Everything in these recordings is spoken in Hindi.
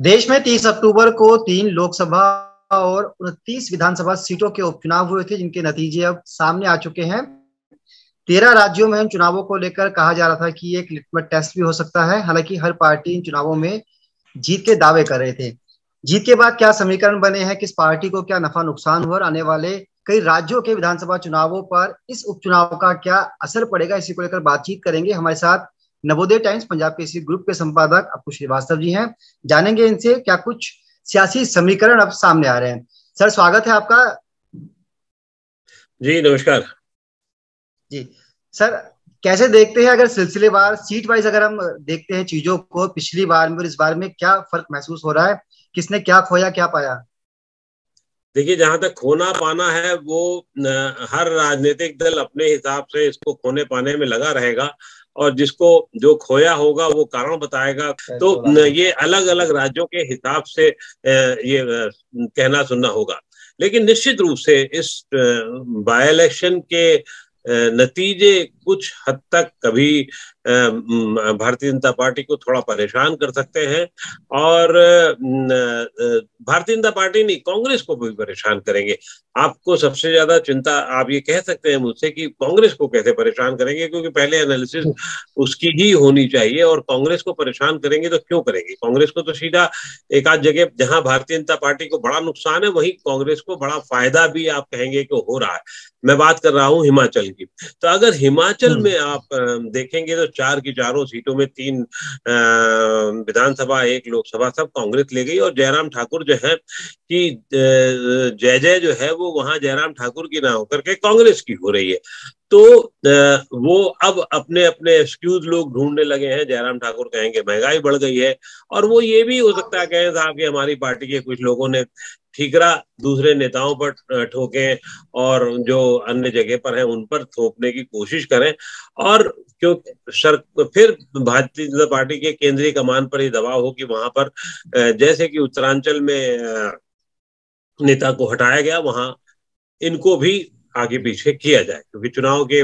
देश में 30 अक्टूबर को 3 लोकसभा और 29 विधानसभा सीटों के उपचुनाव हुए थे, जिनके नतीजे अब सामने आ चुके हैं। 13 राज्यों में इन चुनावों को लेकर कहा जा रहा था कि एक लिटमस टेस्ट भी हो सकता है। हालांकि हर पार्टी इन चुनावों में जीत के दावे कर रहे थे। जीत के बाद क्या समीकरण बने हैं, किस पार्टी को क्या नफा नुकसान हुआ और आने वाले कई राज्यों के विधानसभा चुनावों पर इस उपचुनाव का क्या असर पड़ेगा, इसी को लेकर बातचीत करेंगे। हमारे साथ नवोदय टाइम्स पंजाब के इसी ग्रुप के संपादक अप्पू श्रीवास्तव जी हैं। जानेंगे इनसे क्या कुछ सियासी समीकरण अब सामने आ रहे हैं। सर, स्वागत है आपका। जी नमस्कार। जी सर, कैसे देखते हैं, अगर सिलसिलेवार सीट वाइज अगर हम देखते हैं चीजों को, पिछली बार में और इस बार में क्या फर्क महसूस हो रहा है? किसने क्या खोया, क्या पाया? देखिए, जहां तक खोना पाना है वो हर राजनीतिक दल अपने हिसाब से इसको खोने पाने में लगा रहेगा और जिसको जो खोया होगा वो कारण बताएगा। तो ये अलग अलग राज्यों के हिसाब से ये कहना सुनना होगा। लेकिन निश्चित रूप से इस बाय इलेक्शन के नतीजे कुछ हद तक कभी भारतीय जनता पार्टी को थोड़ा परेशान कर सकते हैं और भारतीय जनता पार्टी नहीं, कांग्रेस को भी परेशान करेंगे। आपको सबसे ज्यादा चिंता आप ये कह सकते हैं मुझसे कि कांग्रेस को कैसे परेशान करेंगे, क्योंकि पहले एनालिसिस उसकी ही होनी चाहिए। और कांग्रेस को परेशान करेंगे तो क्यों करेंगे? कांग्रेस को तो सीधा एक आध जगह जहां भारतीय जनता पार्टी को बड़ा नुकसान है वहीं कांग्रेस को बड़ा फायदा भी आप कहेंगे कि हो रहा है। मैं बात कर रहा हूं हिमाचल की। तो अगर हिमाचल में आप देखेंगे तो 4 की चारों सीटों में 3 विधानसभा 1 लोकसभा सब कांग्रेस ले गई। और जयराम ठाकुर जो है कि जय जय जो है वो वहां जयराम ठाकुर की ना होकर के कांग्रेस की हो रही है। तो वो अब अपने अपने एक्सक्यूज लोग ढूंढने लगे हैं। जयराम ठाकुर कहेंगे महंगाई बढ़ गई है, और वो ये भी हो सकता है कहें साहब कि हमारी पार्टी के कुछ लोगों ने ठीकरा दूसरे नेताओं पर ठोके और जो अन्य जगह पर हैं उन पर थोपने की कोशिश करें। और क्यों सर फिर भारतीय जनता पार्टी के केंद्रीय कमान पर ही दबाव हो कि वहां पर जैसे कि उत्तरांचल में नेता को हटाया गया, वहां इनको भी आगे पीछे किया जाए, क्योंकि चुनाव के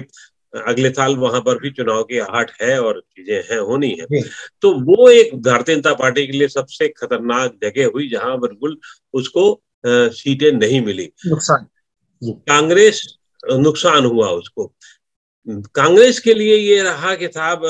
अगले साल वहां पर भी चुनाव की आहट है और चीजें हैं, होनी है। तो वो एक भारतीय जनता पार्टी के लिए सबसे खतरनाक जगह हुई जहां बिल्कुल उसको सीटें नहीं मिली। नुकसान कांग्रेस नुकसान हुआ उसको। कांग्रेस के लिए ये रहा कि साहब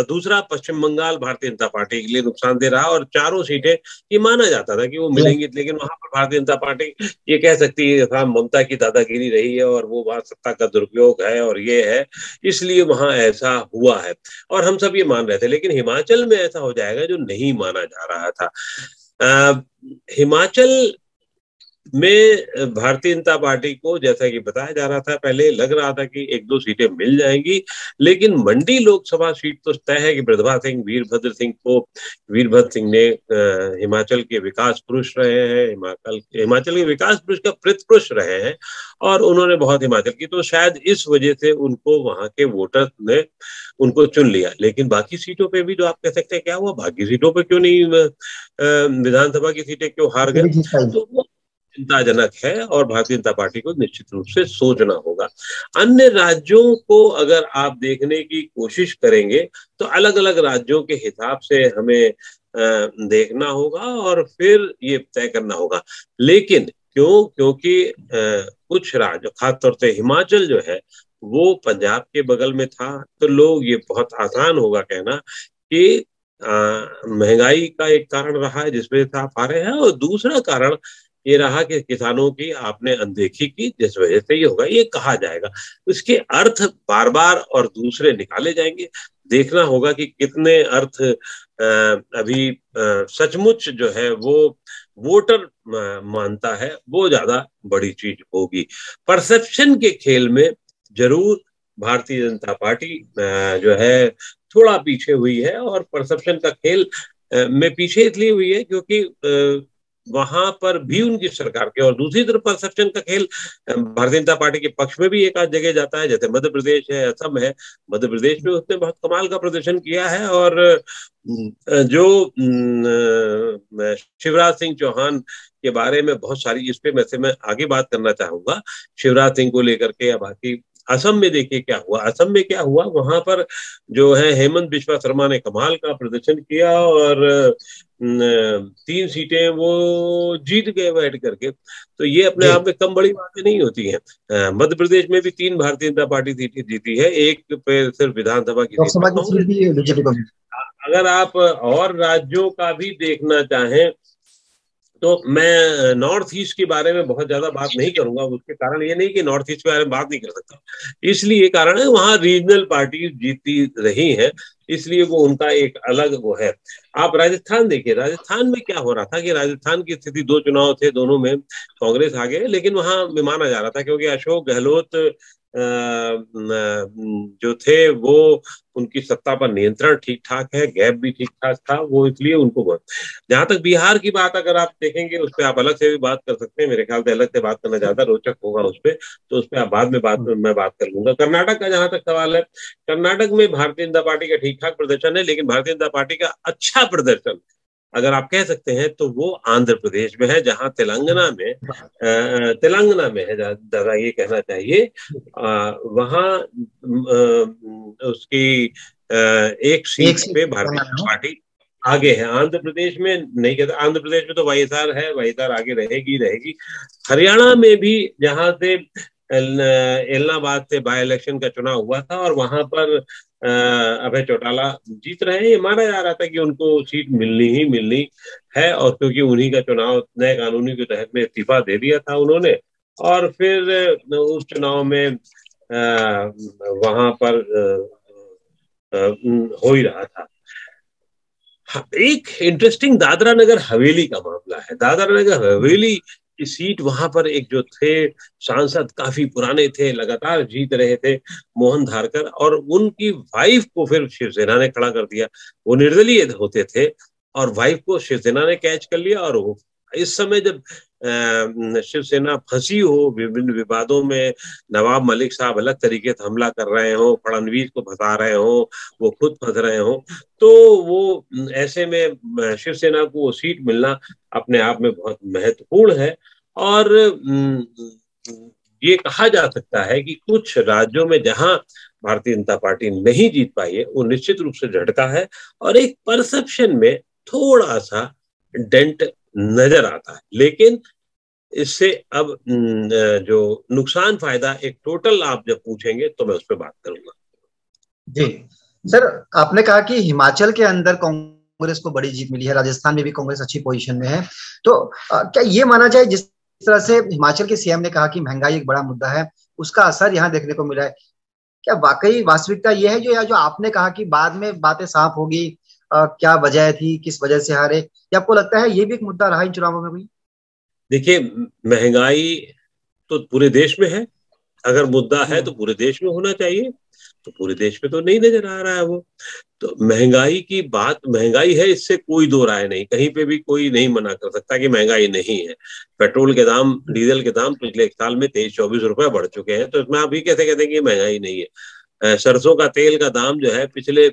दूसरा पश्चिम बंगाल भारतीय जनता पार्टी के लिए नुकसानदेह रहा और चारों सीटें ये माना जाता था कि वो मिलेंगी, लेकिन वहां पर भारतीय जनता पार्टी ये कह सकती है साहब ममता की दादागिरी रही है और वो वहां सत्ता का दुरुपयोग है और ये है, इसलिए वहां ऐसा हुआ है और हम सब ये मान रहे थे। लेकिन हिमाचल में ऐसा हो जाएगा जो नहीं माना जा रहा था। हिमाचल में भारतीय जनता पार्टी को, जैसा कि बताया जा रहा था, पहले लग रहा था कि 1-2 सीटें मिल जाएंगी, लेकिन मंडी लोकसभा सीट तो तय है कि वीरभद्र सिंह को, वीरभद्र सिंह ने हिमाचल के विकास पुरुष रहे हैं, हिमाचल के विकास पुरुष का प्रतिपुरुष रहे हैं और उन्होंने बहुत हिमाचल की, तो शायद इस वजह से उनको वहां के वोटर्स ने उनको चुन लिया। लेकिन बाकी सीटों पे भी तो आप कह सकते हैं क्या हुआ, बाकी सीटों पे क्यों नहीं, विधानसभा की सीटें क्यों हार गए? तो वो चिंताजनक है और भारतीय जनता पार्टी को निश्चित रूप से सोचना होगा। अन्य राज्यों को अगर आप देखने की कोशिश करेंगे तो अलग अलग राज्यों के हिसाब से हमें देखना होगा और फिर ये तय करना होगा। लेकिन क्योंकि कुछ राज्य, खासतौर से हिमाचल जो है वो पंजाब के बगल में था, तो लोग ये बहुत आसान होगा कहना कि महंगाई का एक कारण रहा है जिस वजह से आप आ रहे हैं, और दूसरा कारण ये रहा कि किसानों की आपने अनदेखी की जिस वजह से ये होगा, ये कहा जाएगा। इसके अर्थ बार बार और दूसरे निकाले जाएंगे। देखना होगा कि कितने अर्थ अभी सचमुच जो है वो वोटर मानता है, वो ज्यादा बड़ी चीज होगी। परसेप्शन के खेल में जरूर भारतीय जनता पार्टी जो है थोड़ा पीछे हुई है, और परसेप्शन का खेल में पीछे इसलिए हुई है क्योंकि वहां पर भी उनकी सरकार के, और दूसरी तरफ परसेप्शन का खेल भारतीय जनता पार्टी के पक्ष में भी एक आध जगह जाता है, जैसे मध्य प्रदेश है, असम है। मध्य प्रदेश में उसने बहुत कमाल का प्रदर्शन किया है और जो शिवराज सिंह चौहान के बारे में बहुत सारी, इस पे मैं आगे बात करना चाहूंगा शिवराज सिंह को लेकर के या बाकी असम में देखिए क्या हुआ, असम में क्या हुआ, वहां पर जो है हेमंत बिस्वा शर्मा ने कमाल का प्रदर्शन किया और 3 सीटें वो जीत गए बैठ करके। तो ये अपने जी। आप में कम बड़ी बातें नहीं होती हैं। मध्य प्रदेश में भी 3 भारतीय जनता पार्टी सीटें जीती है, एक पे सिर्फ विधानसभा की सीट पे लोकसभा की सीट कांग्रेस। भी बीजेपी को। अगर आप और राज्यों का भी देखना चाहें तो मैं नॉर्थ ईस्ट के बारे में बहुत ज्यादा बात नहीं करूंगा। उसके कारण ये नहीं कि नॉर्थ ईस्ट के बारे में बात नहीं कर सकता, इसलिए कारण है वहां रीजनल पार्टी जीती रही है, इसलिए वो उनका एक अलग वो है। आप राजस्थान देखिए, राजस्थान में क्या हो रहा था कि राजस्थान की स्थिति, 2 चुनाव थे, दोनों में कांग्रेस आगे, लेकिन वहां माना जा रहा था क्योंकि अशोक गहलोत जो थे वो, उनकी सत्ता पर नियंत्रण ठीक ठाक है, गैप भी ठीक ठाक था, वो इसलिए उनको बहुत। जहां तक बिहार की बात अगर आप देखेंगे, उस पर आप अलग से भी बात कर सकते हैं, मेरे ख्याल से अलग से बात करना ज्यादा रोचक होगा उस पर, तो उस पर आप बाद में मैं बात कर लूंगा। कर्नाटक का जहां तक सवाल है, कर्नाटक में भारतीय जनता पार्टी का ठीक ठाक प्रदर्शन है, लेकिन भारतीय जनता पार्टी का अच्छा प्रदर्शन अगर आप कह सकते हैं तो वो आंध्र प्रदेश में है, जहां तेलंगाना में है दादा, ये कहना चाहिए। वहां उसकी एक एक सीट सीट पे भारतीय तेलंगाना जनता में। पार्टी आगे है। आंध्र प्रदेश में नहीं कहता, आंध्र प्रदेश में तो वाईएसआर है, वाईएसआर आगे रहेगी रहेगी। हरियाणा में भी जहां से एलनाबाद से बाय इलेक्शन का चुनाव हुआ था और वहां पर अभय चौटाला जीत रहे हैं, ये माना जा रहा था कि उनको सीट मिलनी ही मिलनी है, और क्योंकि उन्हीं का चुनाव नए कानूनी के तहत में इस्तीफा दे दिया था उन्होंने, और फिर उस चुनाव में वहां पर हो ही रहा था। एक इंटरेस्टिंग दादरा नगर हवेली का मामला है। दादरा नगर हवेली की सीट, वहां पर एक जो थे सांसद, काफी पुराने थे, लगातार जीत रहे थे, मोहन धारकर, और उनकी वाइफ को फिर शिवसेना ने खड़ा कर दिया। वो निर्दलीय होते थे और वाइफ को शिवसेना ने कैच कर लिया, और वो इस समय जब शिवसेना फंसी हो विभिन्न विवादों में, नवाब मलिक साहब अलग तरीके से हमला कर रहे हो, फडणवीस को फंसा रहे हो, वो खुद फंस रहे हो, तो वो ऐसे में शिवसेना को वो सीट मिलना अपने आप में बहुत महत्वपूर्ण है। और ये कहा जा सकता है कि कुछ राज्यों में जहां भारतीय जनता पार्टी नहीं जीत पाई है, वो निश्चित रूप से झटका है, और एक परसेप्शन में थोड़ा सा डेंट नजर आता है। लेकिन इससे अब जो नुकसान फायदा एक टोटल आप जब पूछेंगे तो मैं उस पर बात करूंगा। जी सर, आपने कहा कि हिमाचल के अंदर कांग्रेस को बड़ी जीत मिली है, राजस्थान में भी कांग्रेस अच्छी पोजीशन में है, तो क्या ये माना जाए, जिस तरह से हिमाचल के सीएम ने कहा कि महंगाई एक बड़ा मुद्दा है, उसका असर यहाँ देखने को मिला है? क्या वाकई वास्तविकता ये है जो आपने कहा कि बाद में बातें साफ होगी, क्या वजह थी, किस वजह से हारे, या आपको लगता है ये भी एक मुद्दा रहा इन चुनावों में भी? देखिए, महंगाई तो पूरे देश में है, अगर मुद्दा है तो पूरे देश में होना चाहिए, तो पूरे देश में तो नहीं नजर आ रहा है वो। तो महंगाई की बात महंगाई है, इससे कोई दो राय नहीं, कहीं पे भी कोई नहीं मना कर सकता कि महंगाई नहीं है। पेट्रोल के दाम, डीजल के दाम पिछले 1 साल में 23-24 रुपए बढ़ चुके हैं, तो इसमें आप भी कैसे कहते हैं कि महंगाई नहीं है। सरसों का तेल का दाम जो है पिछले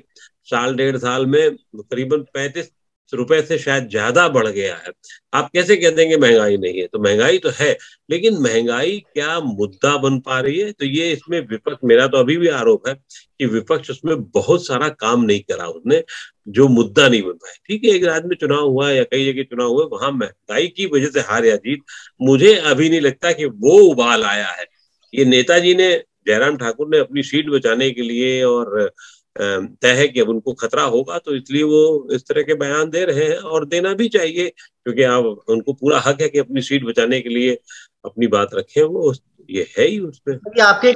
साल 1.5 साल में करीबन 35 रुपए से शायद ज्यादा बढ़ गया है। आप कैसे कह देंगे महंगाई नहीं है? तो महंगाई तो है, लेकिन महंगाई क्या मुद्दा बन पा रही है? तो ये इसमें विपक्ष, मेरा तो अभी भी आरोप है कि विपक्ष उसमें बहुत सारा काम नहीं करा उसने, जो मुद्दा नहीं बन पाया। ठीक है, एक राज्य में चुनाव हुआ या कई जगह चुनाव हुए, वहां महंगाई की वजह से हार या जीत, मुझे अभी नहीं लगता कि वो उबाल आया है। ये नेताजी ने, जयराम ठाकुर ने अपनी सीट बचाने के लिए, और तय है कि अब उनको खतरा होगा, तो इसलिए वो इस तरह के बयान दे रहे हैं, और देना भी चाहिए, क्योंकि आप, उनको पूरा हक है कि अपनी सीट बचाने के लिए अपनी बात रखें, वो ये है ही उसमें। आपके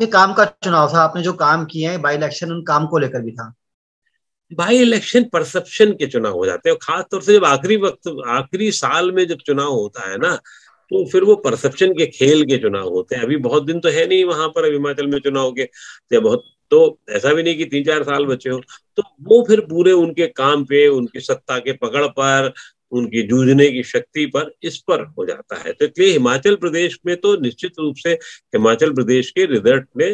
काम का चुनाव था, आपने जो काम किए हैं बाई इलेक्शन, उन काम को लेकर भी था। भाई इलेक्शन परसेप्शन के चुनाव हो जाते हैं, खासतौर से जब आखिरी वक्त, आखिरी साल में जब चुनाव होता है ना, तो फिर वो परसेप्शन के खेल के चुनाव होते हैं। अभी बहुत दिन तो है नहीं वहां पर, हिमाचल में चुनाव के, या बहुत, तो ऐसा भी नहीं कि 3-4 साल बचे हो, तो वो फिर पूरे उनके काम पे, उनकी सत्ता के पकड़ पर, उनकी जूझने की शक्ति पर, इस पर हो जाता है। तो इसलिए हिमाचल प्रदेश में तो निश्चित रूप से हिमाचल प्रदेश के रिजल्ट ने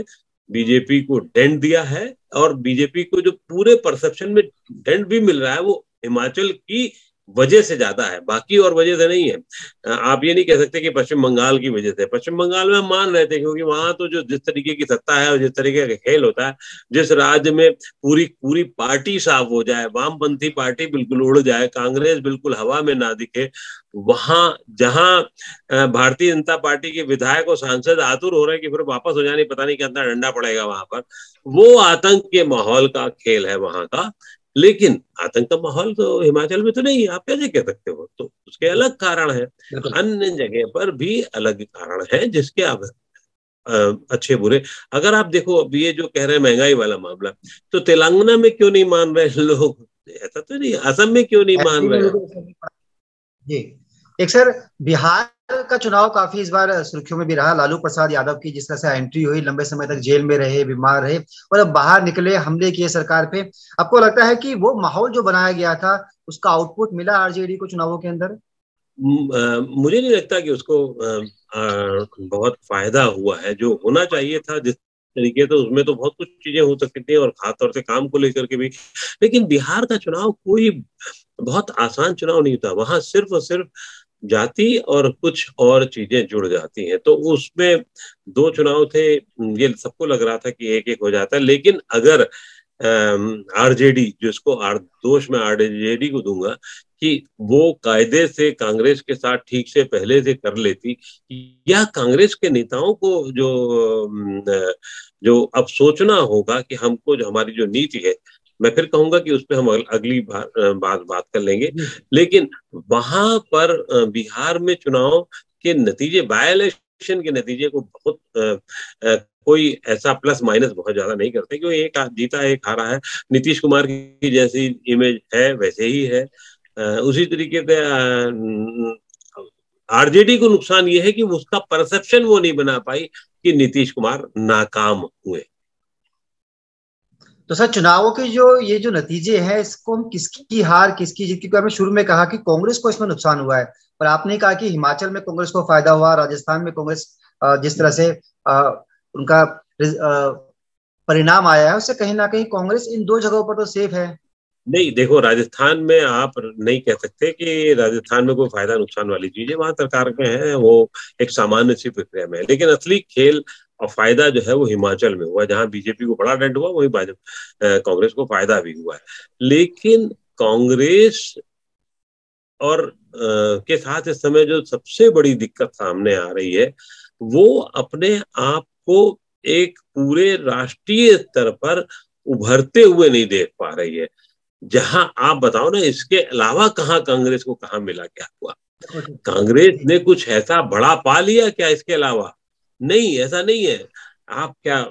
बीजेपी को डेंट दिया है, और बीजेपी को जो पूरे परसेप्शन में डेंट भी मिल रहा है, वो हिमाचल की वजह से ज्यादा है, बाकी और वजह से नहीं है। आप ये नहीं कह सकते कि पश्चिम बंगाल की वजह से। पश्चिम बंगाल में हम मान रहे थे क्योंकि वहां तो जो जिस तरीके की सत्ता है और जिस तरीके का खेल होता है, जिस राज्य में पूरी पूरी पार्टी साफ हो जाए, वामपंथी पार्टी बिल्कुल उड़ जाए, कांग्रेस बिल्कुल हवा में ना दिखे, वहां जहां भारतीय जनता पार्टी के विधायक और सांसद आतुर हो रहे हैं कि फिर वापस हो जाने, पता नहीं कितना डंडा पड़ेगा वहां पर, वो आतंक के माहौल का खेल है वहां का। लेकिन आतंक का माहौल तो हिमाचल में तो नहीं है, आप कैसे कह सकते हो? तो उसके अलग कारण है, अन्य जगह पर भी अलग कारण है जिसके आप अच्छे बुरे। अगर आप देखो अब ये जो कह रहे हैं महंगाई वाला मामला, तो तेलंगाना में क्यों नहीं मान रहे लोग? ऐसा तो नहीं, असम में क्यों नहीं मान रहे? जी, एक सर, बिहार का चुनाव काफी इस बार सुर्खियों में भी रहा। लालू प्रसाद यादव की जिस तरह से एंट्री हुई, लंबे समय तक जेल में रहे, बीमार रहे, और अब बाहर निकले, हमले किए सरकार पे। आपको लगता है कि वो माहौल जो बनाया गया था उसका आउटपुट मिला आरजेडी को चुनावों के अंदर? मुझे नहीं लगता कि उसको बहुत फायदा हुआ है। जो होना चाहिए था जिस तरीके, तो उसमें तो बहुत कुछ चीजें हो सकती थी, और खासतौर से काम को लेकर के भी। लेकिन बिहार का चुनाव कोई बहुत आसान चुनाव नहीं था। वहां सिर्फ और सिर्फ जाति और कुछ और चीजें जुड़ जाती हैं, तो उसमें दो चुनाव थे। ये सबको लग रहा था कि एक एक हो जाता है, लेकिन अगर आरजेडी, जिसको दोष मैं आरजेडी को दूंगा कि वो कायदे से कांग्रेस के साथ ठीक से पहले से कर लेती, या कांग्रेस के नेताओं को जो अब सोचना होगा कि हमको, जो हमारी जो नीति है, मैं फिर कहूंगा कि उस पर हम अगली बात कर लेंगे। लेकिन वहां पर बिहार में चुनाव के नतीजे, बाय इलेक्शन के नतीजे को बहुत कोई ऐसा प्लस माइनस बहुत ज्यादा नहीं करते, क्योंकि एक जीता एक हारा है। नीतीश कुमार की जैसी इमेज है वैसे ही है। उसी तरीके से आरजेडी को नुकसान ये है कि उसका परसेप्शन वो नहीं बना पाई कि नीतीश कुमार नाकाम हुए। तो सर, चुनावों के जो ये जो नतीजे हैं, इसको हम किसकी हार किसकी जीत, क्योंकि हमने शुरू में कहा कि कांग्रेस को इसमें नुकसान हुआ है, और आपने कहा कि हिमाचल में कांग्रेस को फायदा हुआ, राजस्थान में कांग्रेस जिस तरह से उनका परिणाम आया है, उससे कहीं ना कहीं कांग्रेस इन दो जगहों पर तो सेफ है। नहीं, देखो, राजस्थान में आप नहीं कह सकते कि राजस्थान में कोई फायदा नुकसान वाली चीज है। वहां सरकार के हैं, वो एक सामान्य सी प्रक्रिया में है। लेकिन असली खेल और फायदा जो है वो हिमाचल में हुआ, जहां बीजेपी को बड़ा दंड हुआ, वही कांग्रेस को फायदा भी हुआ है। लेकिन कांग्रेस और के साथ इस समय जो सबसे बड़ी दिक्कत सामने आ रही है, वो अपने आप को एक पूरे राष्ट्रीय स्तर पर उभरते हुए नहीं देख पा रही है। जहां आप बताओ ना, इसके अलावा कहाँ कांग्रेस को कहाँ मिला, क्या हुआ? कांग्रेस ने कुछ ऐसा बड़ा पा लिया क्या इसके अलावा? नहीं, ऐसा नहीं है। आप क्या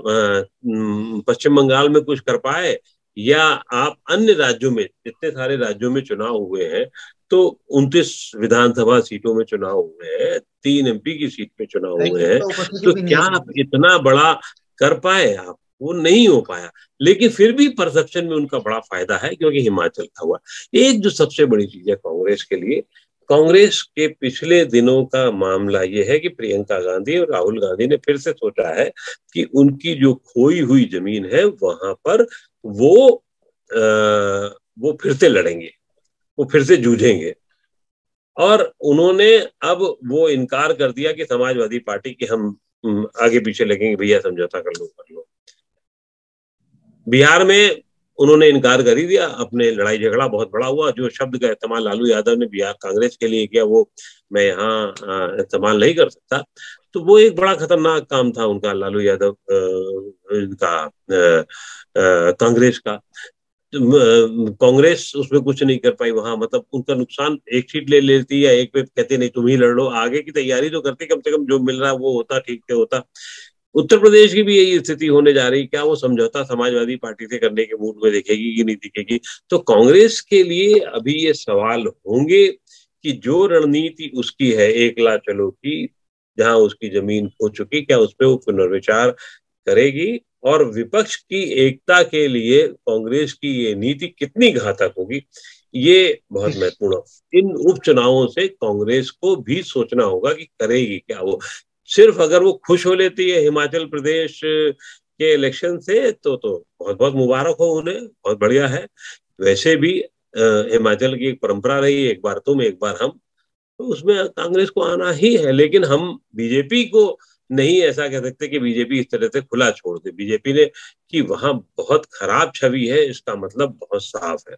पश्चिम बंगाल में कुछ कर पाए, या आप अन्य राज्यों में, जितने सारे राज्यों में चुनाव हुए हैं, तो 29 विधानसभा सीटों में चुनाव हुए हैं, 3 एमपी की सीट पे चुनाव हुए हैं, तो क्या आप इतना बड़ा कर पाए? आप वो नहीं हो पाया। लेकिन फिर भी परसेप्शन में उनका बड़ा फायदा है, क्योंकि हिमाचल का हुआ। एक जो सबसे बड़ी चीज है कांग्रेस के लिए, कांग्रेस के पिछले दिनों का मामला यह है कि प्रियंका गांधी और राहुल गांधी ने फिर से सोचा है कि उनकी जो खोई हुई जमीन है वहां पर वो फिर से लड़ेंगे, वो फिर से जूझेंगे। और उन्होंने अब वो इनकार कर दिया कि समाजवादी पार्टी की हम आगे पीछे लगेंगे, भैया समझौता कर लो। बिहार में उन्होंने इनकार कर ही दिया। अपने लड़ाई झगड़ा बहुत बड़ा हुआ। जो शब्द का इस्तेमाल लालू यादव ने बिहार कांग्रेस के लिए किया, वो मैं यहाँ इस्तेमाल नहीं कर सकता। तो वो एक बड़ा खतरनाक काम था उनका, लालू यादव का कांग्रेस का। कांग्रेस उसमें कुछ नहीं कर पाई वहां, मतलब उनका नुकसान। एक सीट ले लेती, या एक पे कहते नहीं तुम ही लड़ लो, आगे की तैयारी तो करती, कम से कम जो मिल रहा वो होता, ठीक से होता। उत्तर प्रदेश की भी यही स्थिति होने जा रही। क्या वो समझौता समाजवादी पार्टी से करने के मूड में दिखेगी कि नहीं दिखेगी? तो कांग्रेस के लिए अभी ये सवाल होंगे कि जो रणनीति उसकी है एकला चलो की, जहां उसकी जमीन खो चुकी, क्या उस पर वो पुनर्विचार करेगी? और विपक्ष की एकता के लिए कांग्रेस की ये नीति कितनी घातक होगी, ये बहुत महत्वपूर्ण है। इन उपचुनावों से कांग्रेस को भी सोचना होगा कि करेगी क्या वो। सिर्फ अगर वो खुश हो लेती है हिमाचल प्रदेश के इलेक्शन से, तो बहुत बहुत मुबारक हो उन्हें, बहुत बढ़िया है। वैसे भी हिमाचल की एक परंपरा रही, एक बार तुम एक बार हम, तो उसमें कांग्रेस को आना ही है। लेकिन हम बीजेपी को नहीं ऐसा कह सकते कि बीजेपी इस तरह से खुला छोड़ दे। बीजेपी ने कि वहां बहुत खराब छवि है, इसका मतलब बहुत साफ है।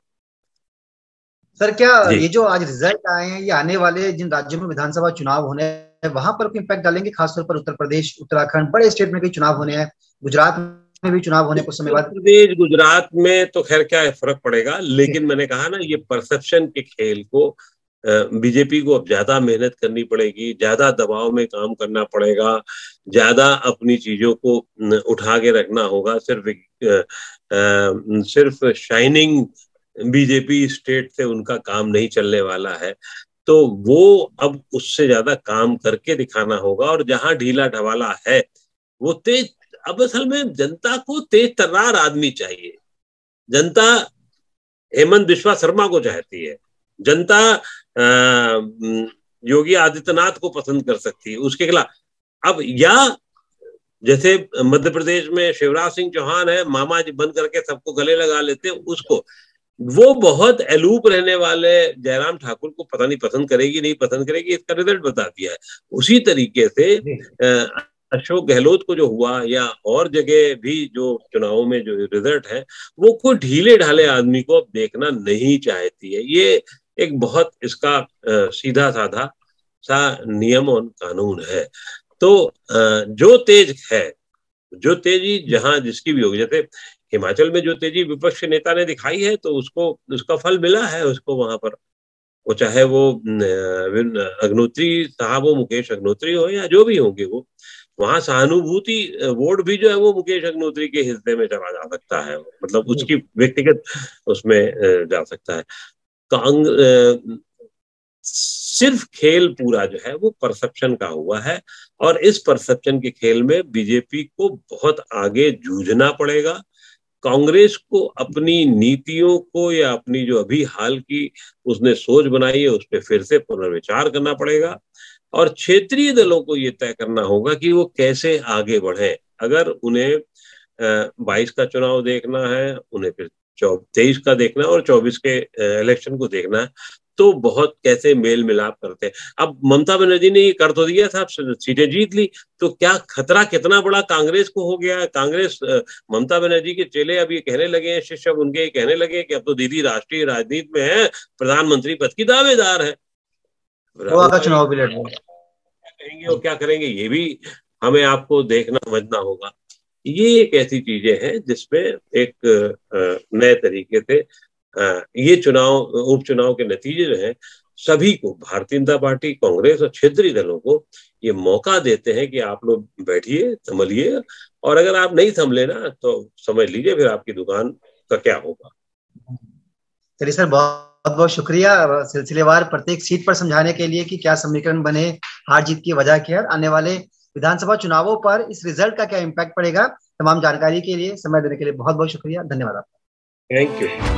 सर, क्या जी, ये जो आज रिजल्ट आए हैं, ये आने वाले जिन राज्यों में विधानसभा चुनाव होने हैं वहां पर कोई इम्पैक्ट डालेंगे? खासतौर पर उत्तर प्रदेश, उत्तराखंड, बड़े स्टेट में कई चुनाव होने हैं, गुजरात में भी चुनाव होने कुछ समय उत्तर बाद। प्रदेश गुजरात में तो खैर क्या फर्क पड़ेगा, लेकिन मैंने कहा ना, ये परसेप्शन के खेल को बीजेपी को अब ज्यादा मेहनत करनी पड़ेगी, ज्यादा दबाव में काम करना पड़ेगा, ज्यादा अपनी चीजों को उठा के रखना होगा। सिर्फ शाइनिंग बीजेपी स्टेट से उनका काम नहीं चलने वाला है। तो वो अब उससे ज्यादा काम करके दिखाना होगा, और जहां ढीला ढवाला है वो तेज, अब असल में जनता को तेज तर्रार आदमी चाहिए। जनता हेमंत बिस्वा शर्मा को चाहती है, जनता योगी आदित्यनाथ को पसंद कर सकती है, उसके खिलाफ। अब या जैसे मध्य प्रदेश में शिवराज सिंह चौहान है, मामा जी बन करके सबको गले लगा लेते हैं, उसको वो बहुत एलूप रहने वाले जयराम ठाकुर को पता नहीं पसंद करेगी नहीं पसंद करेगी, इसका रिजल्ट बता दिया है। उसी तरीके से अशोक गहलोत को जो हुआ, या और जगह भी जो चुनावों में जो रिजल्ट है, वो कोई ढीले ढाले आदमी को अब देखना नहीं चाहती है। ये एक बहुत इसका सीधा साधा सा नियम और कानून है। तो जो तेज है, जो तेजी जहां जिसकी भी होगी, जैसे हिमाचल में जो तेजी विपक्ष के नेता ने दिखाई है, तो उसको उसका फल मिला है उसको वहां पर। वो चाहे वो अग्नोत्री साहब हो, मुकेश अग्नोत्री हो, या जो भी होंगे, वो वहां सहानुभूति वोट भी जो है वो मुकेश अग्नोत्री के हिस्से में चला जा सकता है, मतलब उसकी व्यक्तिगत उसमें जा सकता है। कांग्रेस सिर्फ खेल पूरा जो है वो परसेप्शन का हुआ है, और इस परसेप्शन के खेल में बीजेपी को बहुत आगे जूझना पड़ेगा। कांग्रेस को अपनी नीतियों को, या अपनी जो अभी हाल की उसने सोच बनाई है, उस पर फिर से पुनर्विचार करना पड़ेगा, और क्षेत्रीय दलों को ये तय करना होगा कि वो कैसे आगे बढ़े। अगर उन्हें 22 का चुनाव देखना है, उन्हें फिर 23 का देखना है, और 24 के इलेक्शन को देखना है, तो बहुत कैसे मेल मिलाप करते हैं। अब ममता बनर्जी ने ये कर तो दिया था, सीटें जीत ली, तो क्या खतरा कितना बड़ा कांग्रेस को हो गया है? कांग्रेस ममता बनर्जी के चेले अब ये कहने लगे हैं, शिष्य उनके कहने लगे कि अब तो दीदी राष्ट्रीय राजनीति में है, प्रधानमंत्री पद की दावेदार है। गोवा का चुनाव भी लड़ रहे हैं। कहेंगे और क्या करेंगे, ये भी हमें आपको देखना समझना होगा। ये एक ऐसी चीजें हैं जिसमें एक नए तरीके से ये चुनाव, उपचुनाव के नतीजे जो हैं, सभी को, भारतीय जनता पार्टी, कांग्रेस और क्षेत्रीय दलों को ये मौका देते हैं कि आप लोग बैठिए, संभलिए, और अगर आप नहीं संभले ना, तो समझ लीजिए फिर आपकी दुकान का क्या होगा। चलिए सर, बहुत बहुत शुक्रिया सिलसिलेवार प्रत्येक सीट पर समझाने के लिए कि क्या समीकरण बने, हार जीत की वजह क्या है, आने वाले विधानसभा चुनावों पर इस रिजल्ट का क्या इम्पैक्ट पड़ेगा। तमाम जानकारी के लिए, समय देने के लिए बहुत बहुत शुक्रिया, धन्यवाद आपका। Thank you.